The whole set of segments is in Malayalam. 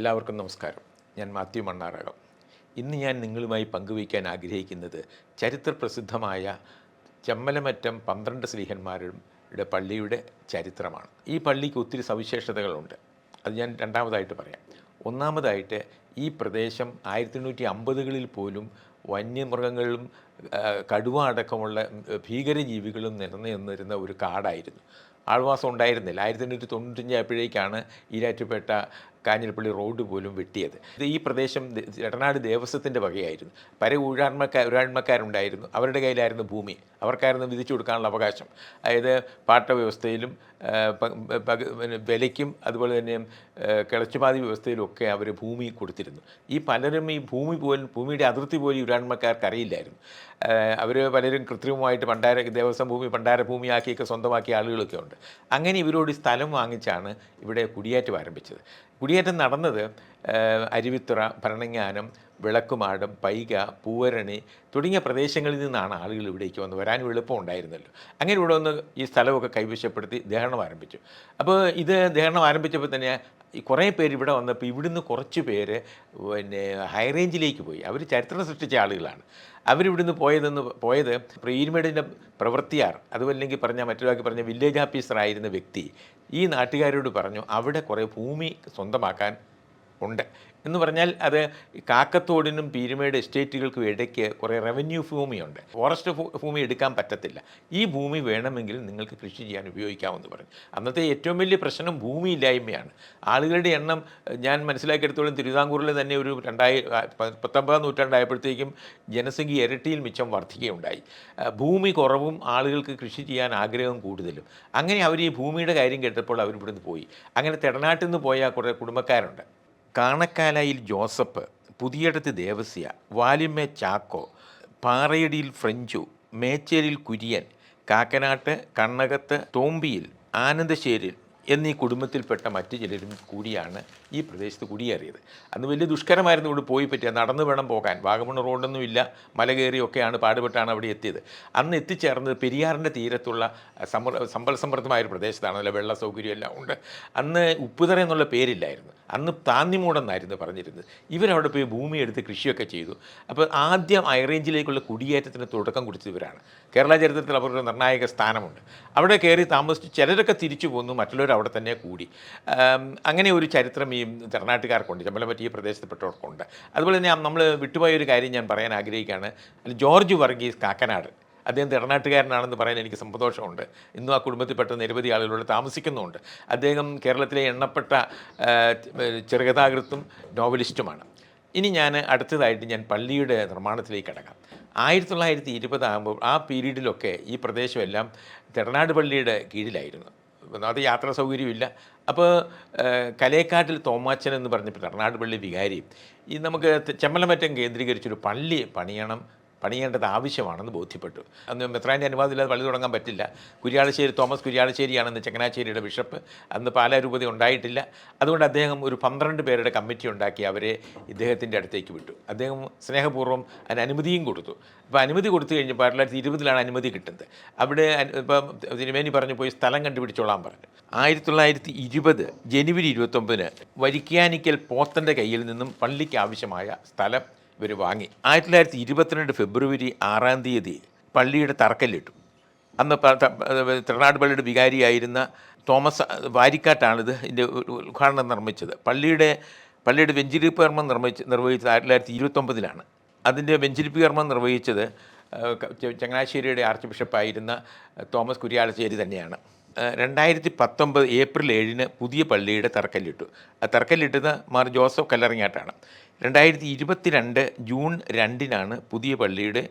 എല്ലാവർക്കും നമസ്കാരം. ഞാൻ മാത്യു മണ്ണാറകം. ഇന്ന് ഞാൻ നിങ്ങളുമായി പങ്കുവയ്ക്കാൻ ആഗ്രഹിക്കുന്നത് ചരിത്രപ്രസിദ്ധമായ ചെമ്മലമറ്റം 12 ശ്ലീഹന്മാരുടെ പള്ളിയുടെ ചരിത്രമാണ്. ഈ പള്ളിക്ക് ഒത്തിരി സവിശേഷതകളുണ്ട്. അത് ഞാൻ രണ്ടാമതായിട്ട് പറയാം. ഒന്നാമതായിട്ട് ഈ പ്രദേശം 1850കളിൽ പോലും വന്യമൃഗങ്ങളും കടുവ അടക്കമുള്ള ഭീകരജീവികളും നിറഞ്ഞിരുന്ന ഒരു കാടായിരുന്നു. ആൾവാസം ഉണ്ടായിരുന്നില്ല. 1895 ആയപ്പോഴേക്കാണ് ഈരാറ്റുപേട്ട കാഞ്ഞിരപ്പള്ളി റോഡ് പോലും വെട്ടിയത്. ഈ പ്രദേശം എടനാട് ദേവസ്വത്തിൻ്റെ വകയായിരുന്നു. പല ഊഴാൺമക്കാരുണ്ടായിരുന്നു. അവരുടെ കയ്യിലായിരുന്നു ഭൂമി. അവർക്കായിരുന്നു വിധിച്ചു കൊടുക്കാനുള്ള അവകാശം. അതായത് പാട്ട വ്യവസ്ഥയിലും വിലയ്ക്കും അതുപോലെ തന്നെ കിളച്ചുപാതി വ്യവസ്ഥയിലൊക്കെ അവർ ഭൂമി കൊടുത്തിരുന്നു. ഈ പലരും ഈ ഭൂമിയുടെ അതിർത്തി പോലും ഊഴാൺമക്കാർക്ക് അറിയില്ലായിരുന്നു. അവർ പലരും കൃത്രിമമായിട്ട് ദേവസ്വം ഭൂമി ഭണ്ഡാരഭൂമിയാക്കിയൊക്കെ സ്വന്തമാക്കിയ ആളുകളൊക്കെ ഉണ്ട്. അങ്ങനെ ഇവരോട് സ്ഥലം വാങ്ങിച്ചാണ് ഇവിടെ കുടിയേറ്റം ആരംഭിച്ചത്. കുടിയേറ്റം നടന്നത് അരുവിത്തുറ, ഭരണങ്ങാനം, വിളക്കുമാടം, പൈക, പൂവരണി തുടങ്ങിയ പ്രദേശങ്ങളിൽ നിന്നാണ് ആളുകൾ ഇവിടേക്ക് വരാനും എളുപ്പം ഉണ്ടായിരുന്നല്ലോ. അങ്ങനെ ഇവിടെ വന്ന് ഈ സ്ഥലമൊക്കെ കൈവശപ്പെടുത്തി ദേഹണം ആരംഭിച്ചു. അപ്പോൾ ഇത് ദേഹണം ആരംഭിച്ചപ്പോൾ തന്നെ കുറേ പേര് ഇവിടെ വന്നപ്പോൾ ഇവിടുന്ന് കുറച്ച് പേര് ഹൈ റേഞ്ചിലേക്ക് പോയി. അവർ ചരിത്രം സൃഷ്ടിച്ച ആളുകളാണ്. അവരിവിടുന്ന് പോയത് പീരുമേടിൻ്റെ പ്രവൃത്തിയാർ, അതുമല്ലെങ്കിൽ മറ്റൊരാൾക്ക് വില്ലേജ് ഓഫീസറായിരുന്ന വ്യക്തി ഈ നാട്ടുകാരോട് പറഞ്ഞു അവിടെ കുറേ ഭൂമി സ്വന്തമാക്കാൻ ഉണ്ട് എന്ന് പറഞ്ഞാൽ അത് കാക്കത്തോടിനും പീരുമേട് എസ്റ്റേറ്റുകൾക്കും ഇടയ്ക്ക് കുറേ റവന്യൂ ഭൂമിയുണ്ട്. ഫോറസ്റ്റ് ഭൂമി എടുക്കാൻ പറ്റത്തില്ല. ഈ ഭൂമി വേണമെങ്കിൽ നിങ്ങൾക്ക് കൃഷി ചെയ്യാൻ ഉപയോഗിക്കാമെന്ന് പറഞ്ഞു. അന്നത്തെ ഏറ്റവും വലിയ പ്രശ്നം ഭൂമിയില്ലായ്മയാണ്. ആളുകളുടെ എണ്ണം ഞാൻ മനസ്സിലാക്കിയെടുത്തോളം തിരുവിതാംകൂറിൽ തന്നെ ഒരു 19ാം നൂറ്റാണ്ടായപ്പോഴത്തേക്കും ജനസംഖ്യ ഇരട്ടിയിൽ മിച്ചം വർദ്ധിക്കുകയുണ്ടായി. ഭൂമി കുറവും ആളുകൾക്ക് കൃഷി ചെയ്യാൻ ആഗ്രഹം കൂടുതലും. അങ്ങനെ അവർ ഈ ഭൂമിയുടെ കാര്യം കേട്ടപ്പോൾ അവരിവിടുന്ന് പോയി. അങ്ങനെ തെടനാട്ടിൽ നിന്ന് പോയ കുറേ കുടുംബക്കാരുണ്ട്. കാണക്കാലായിൽ ജോസഫ്, പുതിയടത്ത് ദേവസ്യ, വാലിമ്മ ചാക്കോ, പാറയടിയിൽ ഫ്രഞ്ചു, മേച്ചേരിൽ കുര്യൻ, കാക്കനാട്ട്, കണ്ണകത്ത്, തോമ്പിയിൽ, ആനന്ദശ്ശേരിൽ എന്നീ കുടുംബത്തിൽപ്പെട്ട മറ്റു ചിലരും കൂടിയാണ് ഈ പ്രദേശത്ത് കുടിയേറിയത്. അന്ന് വലിയ ദുഷ്കരമായിരുന്നു ഇവിടെ പോയി പറ്റുക. നടന്നു വേണം പോകാൻ. വാഗമൺ റോഡൊന്നും ഇല്ല. മല കയറിയൊക്കെയാണ് പാടുപെട്ടാണ് അവിടെ എത്തിയത്. അന്ന് എത്തിച്ചേർന്നത് പെരിയാറിൻ്റെ തീരത്തുള്ള സമ്പൽ സമൃദ്ധമായൊരു പ്രദേശത്താണ്. നല്ല വെള്ള സൗകര്യം എല്ലാം ഉണ്ട്. അന്ന് ഉപ്പുതറ എന്നുള്ള പേരില്ലായിരുന്നു. അന്ന് താന്നിമൂടെന്നായിരുന്നു പറഞ്ഞിരുന്നത്. ഇവരവിടെ പോയി ഭൂമി എടുത്ത് കൃഷിയൊക്കെ ചെയ്തു. അപ്പോൾ ആദ്യം ഹൈറേഞ്ചിലേക്കുള്ള കുടിയേറ്റത്തിന് തുടക്കം കുറിച്ചത് ഇവരാണ്. കേരള ചരിത്രത്തിൽ അവരുടെ നിർണായക സ്ഥാനമുണ്ട്. അവിടെ കയറി താമസിച്ച് ചിലരൊക്കെ തിരിച്ചു പോന്നു, മറ്റുള്ളവർ അവിടെ തന്നെ കൂടി. അങ്ങനെ ഒരു ചരിത്രം ഈ തെടനാട്ടുകാർക്കുണ്ട്, ചെമ്മലമറ്റം ഈ പ്രദേശത്തുപെട്ടവർക്കുണ്ട്. അതുപോലെ തന്നെ നമ്മൾ വിട്ടുപോയൊരു കാര്യം ഞാൻ പറയാൻ ആഗ്രഹിക്കുകയാണ്. ജോർജ് വർഗീസ് കാക്കനാട്, അദ്ദേഹം തെടനാട്ടുകാരനാണെന്ന് പറയാൻ എനിക്ക് സന്തോഷമുണ്ട്. ഇന്നും ആ കുടുംബത്തിൽപ്പെട്ട നിരവധി ആളുകളോട് താമസിക്കുന്നുമുണ്ട്. അദ്ദേഹം കേരളത്തിലെ എണ്ണപ്പെട്ട ചെറുകഥാകൃത്തും നോവലിസ്റ്റുമാണ്. ഇനി അടുത്തതായിട്ട് ഞാൻ പള്ളിയുടെ നിർമ്മാണത്തിലേക്ക് കടക്കാം. 1920 ആകുമ്പോൾ ആ പീരീഡിലൊക്കെ ഈ പ്രദേശമെല്ലാം തെടനാട് പള്ളിയുടെ കീഴിലായിരുന്നു. അത് യാത്രാ സൗകര്യമില്ല. അപ്പോൾ കലേക്കാട്ടിൽ തോമാച്ചൻ എന്ന് പറഞ്ഞപ്പോൾ തെടനാട് പള്ളി വികാരി നമുക്ക് ചെമ്മലമറ്റം കേന്ദ്രീകരിച്ചൊരു പള്ളി പണിയേണ്ടത് ആവശ്യമാണെന്ന് ബോധ്യപ്പെട്ടു. അന്ന് മെത്രാൻ്റെ അനുവാദമില്ലാതെ പള്ളി തുടങ്ങാൻ പറ്റില്ല. തോമസ് കുര്യാളശ്ശേരിയാണെന്ന് ചങ്ങനാശ്ശേരിയുടെ ബിഷപ്പ്. അന്ന് പാലാരൂപത ഉണ്ടായിട്ടില്ല. അതുകൊണ്ട് അദ്ദേഹം ഒരു 12 പേരുടെ കമ്മിറ്റി ഉണ്ടാക്കി അവരെ ഇദ്ദേഹത്തിൻ്റെ അടുത്തേക്ക് വിട്ടു. അദ്ദേഹം സ്നേഹപൂർവ്വം അതിന് അനുമതിയും കൊടുത്തു. അപ്പോൾ അനുമതി കൊടുത്തു കഴിഞ്ഞപ്പോൾ 2020 അനുമതി കിട്ടുന്നത്. അവിടെ ഇപ്പം തിരുമേനി പറഞ്ഞു പോയി സ്ഥലം കണ്ടുപിടിച്ചോളാൻ പറഞ്ഞു. 1920 ജനുവരി 29 വരിക്കാനിക്കൽ പോത്തൻ്റെ കയ്യിൽ നിന്നും പള്ളിക്ക് ആവശ്യമായ സ്ഥലം ഇവർ വാങ്ങി. 1922 ഫെബ്രുവരി 6 പള്ളിയുടെ തറക്കല്ലിട്ടു. അന്ന് തെടനാട് പള്ളിയുടെ വികാരിയായിരുന്ന തോമസ് വാരിക്കാട്ടാണിത് ഇതിൻ്റെ ഉദ്ഘാടനം നിർമ്മിച്ചത്. പള്ളിയുടെ വെഞ്ചിരിപ്പ് കർമ്മം നിർവഹിച്ചത് 1929 അതിൻ്റെ വെഞ്ചിരിപ്പ് കർമ്മം നിർവഹിച്ചത് ചങ്ങനാശ്ശേരിയുടെ ആർച്ച് ബിഷപ്പായിരുന്ന തോമസ് കുര്യാളശ്ശേരി തന്നെയാണ്. 2019 ഏപ്രിൽ 7 പുതിയ പള്ളിയുടെ തറക്കല്ലിട്ടു. ആ തറക്കല്ലിട്ടത് മാർ ജോസഫ് കല്ലറിങ്ങാട്ടാണ്. 2022 ജൂൺ 2 പുതിയ പള്ളിയുടെ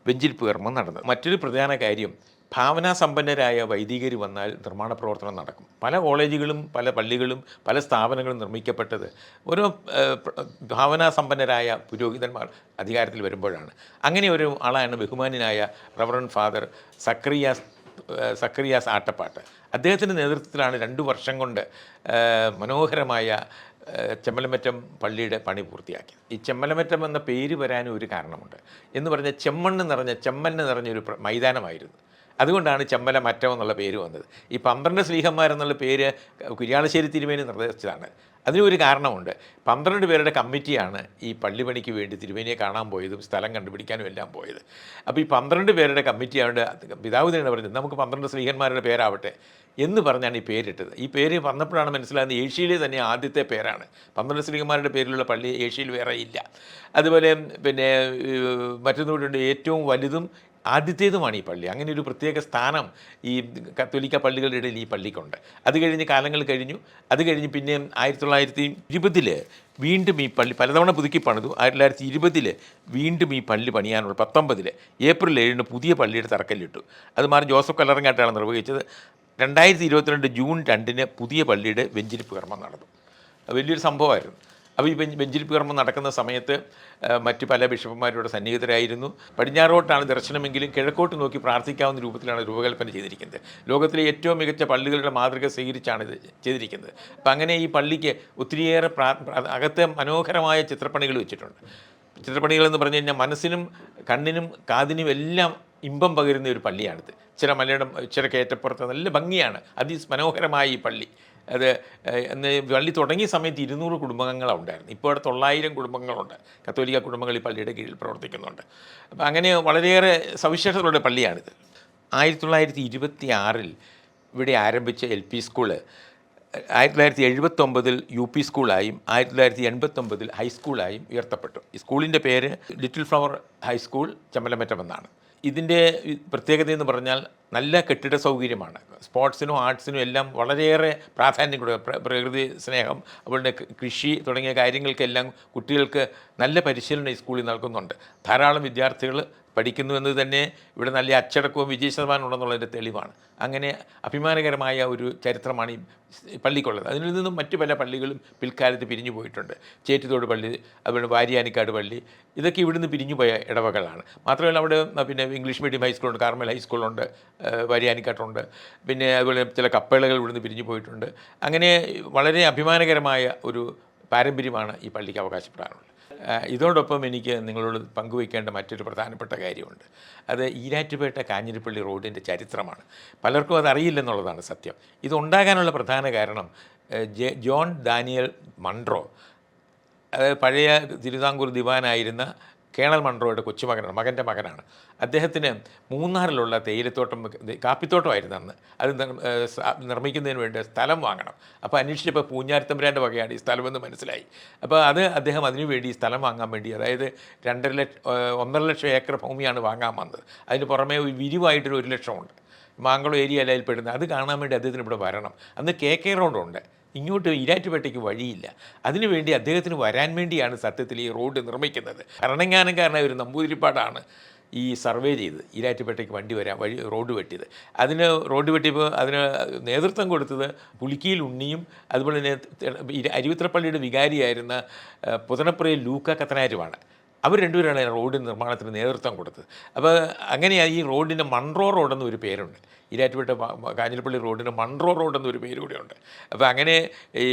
വെഞ്ചിരിപ്പ് കർമ്മം നടന്നത്. മറ്റൊരു പ്രധാന കാര്യം, ഭാവനാസമ്പന്നരായ വൈദികർ വന്നാൽ നിർമ്മാണ പ്രവർത്തനം നടക്കും. പല കോളേജുകളും പല പള്ളികളും പല സ്ഥാപനങ്ങളും നിർമ്മിക്കപ്പെട്ടത് ഓരോ ഭാവനാസമ്പന്നരായ പുരോഹിതന്മാർ അധികാരത്തിൽ വരുമ്പോഴാണ്. അങ്ങനെ ഒരു ആളാണ് ബഹുമാന്യനായ റവറൻ ഫാദർ സക്കറിയാസ് ആട്ടപ്പാട്ട്. അദ്ദേഹത്തിൻ്റെ നേതൃത്വത്തിലാണ് 2 വർഷം കൊണ്ട് മനോഹരമായ ചെമ്മലമറ്റം പള്ളിയുടെ പണി പൂർത്തിയാക്കി. ഈ ചെമ്മലമറ്റം എന്ന പേര് വരാനും ഒരു കാരണമുണ്ട്. എന്ന് പറഞ്ഞാൽ ചെമ്മണ്ണ് നിറഞ്ഞൊരു മൈതാനമായിരുന്നു. അതുകൊണ്ടാണ് ചെമ്മല മറ്റം എന്നുള്ള പേര് വന്നത്. ഈ 12 ശ്ലീഹന്മാരെന്നുള്ള പേര് കുര്യാളശ്ശേരി തിരുമേനി നിർദ്ദേശിച്ചതാണ്. അതിനൊരു കാരണമുണ്ട്. 12 പേരുടെ കമ്മിറ്റിയാണ് ഈ പള്ളിപ്പണിക്ക് വേണ്ടി തിരുമേനിയെ കാണാൻ പോയതും സ്ഥലം കണ്ടുപിടിക്കാനും എല്ലാം പോയത്. അപ്പോൾ ഈ 12 പേരുടെ കമ്മിറ്റിയാണ്ട് പിതാവ് തന്നെ പറഞ്ഞത് നമുക്ക് 12 ശ്ലീഹന്മാരുടെ പേരാവട്ടെ എന്ന് പറഞ്ഞാണ് ഈ പേരിട്ടത്. ഈ പേര് വന്നപ്പോഴാണ് മനസ്സിലാകുന്നത് ഏഷ്യയിലെ തന്നെ ആദ്യത്തെ പേരാണ്. 12 ശ്ലീഹന്മാരുടെ പേരിലുള്ള പള്ളി ഏഷ്യയിൽ വേറെ ഇല്ല. അതുപോലെ പിന്നെ മറ്റൊന്നുകൂടിയുണ്ട്, ഏറ്റവും വലുതും ആദ്യത്തേതുമാണ് ഈ പള്ളി. അങ്ങനെ ഒരു പ്രത്യേക സ്ഥാനം ഈ കത്തോലിക്ക പള്ളികളുടെ ഇടയിൽ ഈ പള്ളിക്കുണ്ട്. അത് കഴിഞ്ഞ് കാലങ്ങൾ കഴിഞ്ഞു. അത് കഴിഞ്ഞ് പിന്നെ 1920 വീണ്ടും ഈ പള്ളി പലതവണ പുതുക്കി പണിതു. 1920 വീണ്ടും ഈ പള്ളി പണിയാനുള്ള 19 ഏപ്രിൽ 7 പുതിയ പള്ളിയുടെ തറക്കല്ലിട്ടു. അത് മാറി ജോസഫ് കല്ലറങ്ങാട്ടാണ് നിർവഹിച്ചത്. 2022 ജൂൺ 2 പുതിയ പള്ളിയുടെ വെഞ്ചരിപ്പ് കർമ്മം നടന്നു. വലിയൊരു സംഭവമായിരുന്നു. അപ്പോൾ ഈ വെഞ്ചരിപ്പ് കർമ്മം നടക്കുന്ന സമയത്ത് മറ്റ് പല ബിഷപ്പുമാരുടെ സന്നിഹിതരായിരുന്നു. പടിഞ്ഞാറോട്ടാണ് ദർശനമെങ്കിലും കിഴക്കോട്ട് നോക്കി പ്രാർത്ഥിക്കാവുന്ന രൂപത്തിലാണ് രൂപകൽപ്പന ചെയ്തിരിക്കുന്നത്. ലോകത്തിലെ ഏറ്റവും മികച്ച പള്ളികളുടെ മാതൃക സ്വീകരിച്ചാണ് ഇത് ചെയ്തിരിക്കുന്നത്. അപ്പം അങ്ങനെ ഈ പള്ളിക്ക് ഒത്തിരിയേറെ അകത്തെ മനോഹരമായ ചിത്രപ്പണികൾ വെച്ചിട്ടുണ്ട്. ചിത്രപ്പണികളെന്ന് പറഞ്ഞു കഴിഞ്ഞാൽ മനസ്സിനും കണ്ണിനും കാതിനും എല്ലാം ഇമ്പം പകരുന്ന ഒരു പള്ളിയാണിത്. ചില കയറ്റപ്പുറത്ത് നല്ല ഭംഗിയാണ്, അതിമനോഹരമായ ഈ പള്ളി. അത് പള്ളി തുടങ്ങിയ സമയത്ത് 200 കുടുംബങ്ങളാണ് ഉണ്ടായിരുന്നു. ഇപ്പോൾ അവിടെ 900 കുടുംബങ്ങളുണ്ട്. കത്തോലിക്ക കുടുംബങ്ങൾ ഈ പള്ളിയുടെ കീഴിൽ പ്രവർത്തിക്കുന്നുണ്ട്. അപ്പോൾ അങ്ങനെ വളരെയേറെ സവിശേഷതകളുടെ പള്ളിയാണിത്. 1926 ഇവിടെ ആരംഭിച്ച LP സ്കൂള് 1979 UP സ്കൂളായും 1989 ഹൈസ്കൂളായും ഉയർത്തപ്പെട്ടു. ഈ സ്കൂളിൻ്റെ പേര് ലിറ്റിൽ ഫ്ലവർ ഹൈസ്കൂൾ ചെമ്മലമറ്റം എന്നാണ്. ഇതിൻ്റെ പ്രത്യേകതയെന്ന് പറഞ്ഞാൽ നല്ല കെട്ടിട സൗകര്യമാണ്. സ്പോർട്സിനും ആർട്സിനും എല്ലാം വളരെയേറെ പ്രാധാന്യം കൊടുക്കുക. പ്രകൃതി സ്നേഹം, അവരുടെ കൃഷി തുടങ്ങിയ കാര്യങ്ങൾക്കെല്ലാം കുട്ടികൾക്ക് നല്ല പരിശീലനം ഈ സ്കൂളിൽ നൽകുന്നുണ്ട്. ധാരാളം വിദ്യാർത്ഥികൾ പഠിക്കുന്നു എന്ന് തന്നെ ഇവിടെ നല്ല അച്ചടക്കവും വിജയശതമാനം ഉണ്ടെന്നുള്ളതിൻ്റെ തെളിവാണ്. അങ്ങനെ അഭിമാനകരമായ ഒരു ചരിത്രമാണ് ഈ പള്ളിക്കുള്ളത്. അതിൽ നിന്നും മറ്റു പല പള്ളികളും പിൽക്കാലത്ത് പിരിഞ്ഞു പോയിട്ടുണ്ട്. ചേറ്റിത്തോട് പള്ളി, അതുപോലെ വാരിയാനിക്കാട് പള്ളി, ഇതൊക്കെ ഇവിടുന്ന് പിരിഞ്ഞു പോയ ഇടവകളാണ്. മാത്രമല്ല അവിടെ പിന്നെ ഇംഗ്ലീഷ് മീഡിയം ഹൈസ്കൂളുണ്ട്, കാർമൽ ഹൈസ്കൂളുണ്ട്, വാരിയാനിക്കാട്ടുണ്ട്. പിന്നെ അതുപോലെ ചില കപ്പേളകൾ ഇവിടുന്ന് പിരിഞ്ഞു പോയിട്ടുണ്ട്. അങ്ങനെ വളരെ അഭിമാനകരമായ ഒരു പാരമ്പര്യമാണ് ഈ പള്ളിക്ക് അവകാശപ്പെടാനുള്ളത്. ഇതോടൊപ്പം എനിക്ക് നിങ്ങളോട് പങ്കുവയ്ക്കേണ്ട മറ്റൊരു പ്രധാനപ്പെട്ട കാര്യമുണ്ട്. അത് ഈരാറ്റുപേട്ട കാഞ്ഞിരപ്പള്ളി റോഡിൻ്റെ ചരിത്രമാണ്. പലർക്കും അതറിയില്ലെന്നുള്ളതാണ് സത്യം. ഇതുണ്ടാകാനുള്ള പ്രധാന കാരണം ജോൺ ഡാനിയൽ മൺട്രോ, അതായത് പഴയ തിരുവിതാംകൂർ ദിവാനായിരുന്ന കേണൽ മൺട്രോയുടെ കൊച്ചുമകനാണ്, മകൻ്റെ മകനാണ്. അദ്ദേഹത്തിന് മൂന്നാറിലുള്ള തേയിലത്തോട്ടം, കാപ്പിത്തോട്ടമായിരുന്നു അന്ന്. അത് നിർമ്മിക്കുന്നതിന് വേണ്ടി സ്ഥലം വാങ്ങണം. അപ്പോൾ അന്വേഷിച്ചപ്പോൾ പൂഞ്ഞാരത്തമ്പുരാൻ്റെ വകയാണ് ഈ സ്ഥലമെന്ന് മനസ്സിലായി. അപ്പോൾ അദ്ദേഹം അതിനുവേണ്ടി ഈ സ്ഥലം വാങ്ങാൻ വേണ്ടി, അതായത് 1.5 ലക്ഷം ഏക്കർ ഭൂമിയാണ് വാങ്ങാൻ വന്നത്. അതിന് പുറമേ ഒരു വിരിവായിട്ടൊരു 1 ലക്ഷമുണ്ട്. മാങ്കുളം ഏരിയ അല്ലയിൽ പെടുന്നത്. അത് കാണാൻ വേണ്ടി അദ്ദേഹത്തിന് ഇവിടെ വരണം. അന്ന് KK റോഡുണ്ട്, ഇങ്ങോട്ട് ഈരാറ്റുപേട്ടയ്ക്ക് വഴിയില്ല. അതിനുവേണ്ടി അദ്ദേഹത്തിന് വരാൻ വേണ്ടിയാണ് സത്യത്തിൽ ഈ റോഡ് നിർമ്മിക്കുന്നത്. ഭരണങ്ങാനക്കാരനായ ഒരു നമ്പൂതിരിപ്പാടാണ് ഈ സർവേ ചെയ്ത് ഈരാറ്റുപേട്ടയ്ക്ക് റോഡ് വെട്ടിയത്. അതിന് റോഡ് വെട്ടിയപ്പോൾ അതിന് നേതൃത്വം കൊടുത്തത് പുലിക്കിയിൽ ഉണ്ണിയും അതുപോലെ തന്നെ അരുവിത്രപ്പള്ളിയുടെ വികാരിയായിരുന്ന പുതനപ്പുറയിൽ ലൂക്ക കത്തനാരുമാണ്. അവർ രണ്ടുപേരാണ് റോഡ് നിർമ്മാണത്തിന് നേതൃത്വം കൊടുത്തത്. അപ്പോൾ അങ്ങനെയാണ് ഈ റോഡിന് മൺട്രോ റോഡെന്ന് ഒരു പേരുണ്ട്. ഈരാറ്റുപേട്ട കാഞ്ഞിരപ്പള്ളി റോഡിന് മൺട്രോ റോഡെന്നൊരു പേര് കൂടെയുണ്ട്. അപ്പോൾ അങ്ങനെ ഈ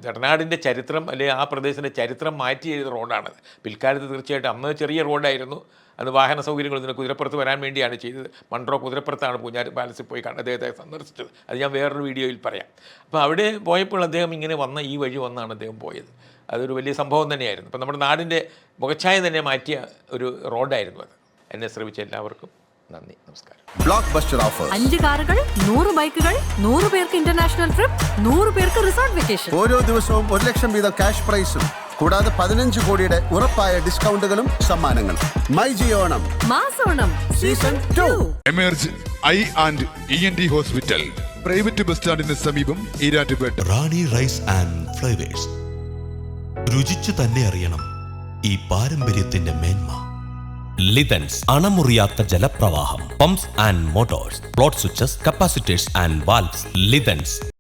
തടനാടിൻ്റെ ചരിത്രം, അല്ലെങ്കിൽ ആ പ്രദേശത്തിൻ്റെ ചരിത്രം മാറ്റി എഴുതിയ റോഡാണത്. പിൽക്കാലത്ത് തീർച്ചയായിട്ടും അന്ന് ചെറിയ റോഡായിരുന്നു. അത് വാഹന സൗകര്യങ്ങളൊന്നും കുതിരപ്പുറത്ത് വരാൻ വേണ്ടിയാണ് ചെയ്തത്. മൺട്രോ കുതിരപ്പുറത്താണ് പൂഞ്ഞാർ പാലസിൽ പോയി അദ്ദേഹത്തെ സന്ദർശിച്ചത്. അത് ഞാൻ വേറൊരു വീഡിയോയിൽ പറയാം. അപ്പോൾ അവിടെ പോയപ്പോൾ അദ്ദേഹം ഇങ്ങനെ ഈ വഴി വന്നാണ് അദ്ദേഹം പോയത്. അതൊരു വലിയ സംഭവം തന്നെയായിരുന്നു. അപ്പം നമ്മുടെ നാടിൻ്റെ മുഖച്ഛായ തന്നെ മാറ്റിയ ഒരു റോഡായിരുന്നു അത്. എന്നെ ശ്രമിച്ച എല്ലാവർക്കും നന്ദി, നമസ്കാരം. ബ്ലോക്ക് ബസ്റ്റർ ഓഫർ: 5 കാറുകൾ, 100 ബൈക്കുകൾ, 100 പേർക്ക് ഇന്റർനാഷണൽ ട്രിപ്പ്, 100 പേർക്ക് റിസോർട്ട് വെക്കേഷൻ. ഓരോ ദിവസവും 1 ലക്ഷം വീതം ക്യാഷ് പ്രൈസും കൂടാതെ 15 കോടിയുടെ ഉറപ്പായ ഡിസ്കൗണ്ടുകളും സമ്മാനങ്ങളും. മൈ ജിയോണം മാസോണം season 2. Emerge eye and ENT hospital, private bus സ്റ്റാൻഡിന് സമീപം, Erattupetta. Rani rice and flavours. രുചിച്ചു തന്നെ അറിയണം ഈ പാരമ്പര്യത്തിന്റെ മേന്മ. ലിതൻസ്, അണമുറിയാത്ത ജലപ്രവാഹം. Pumps and motors, float switches, capacitors and valves. ലിതൻസ്.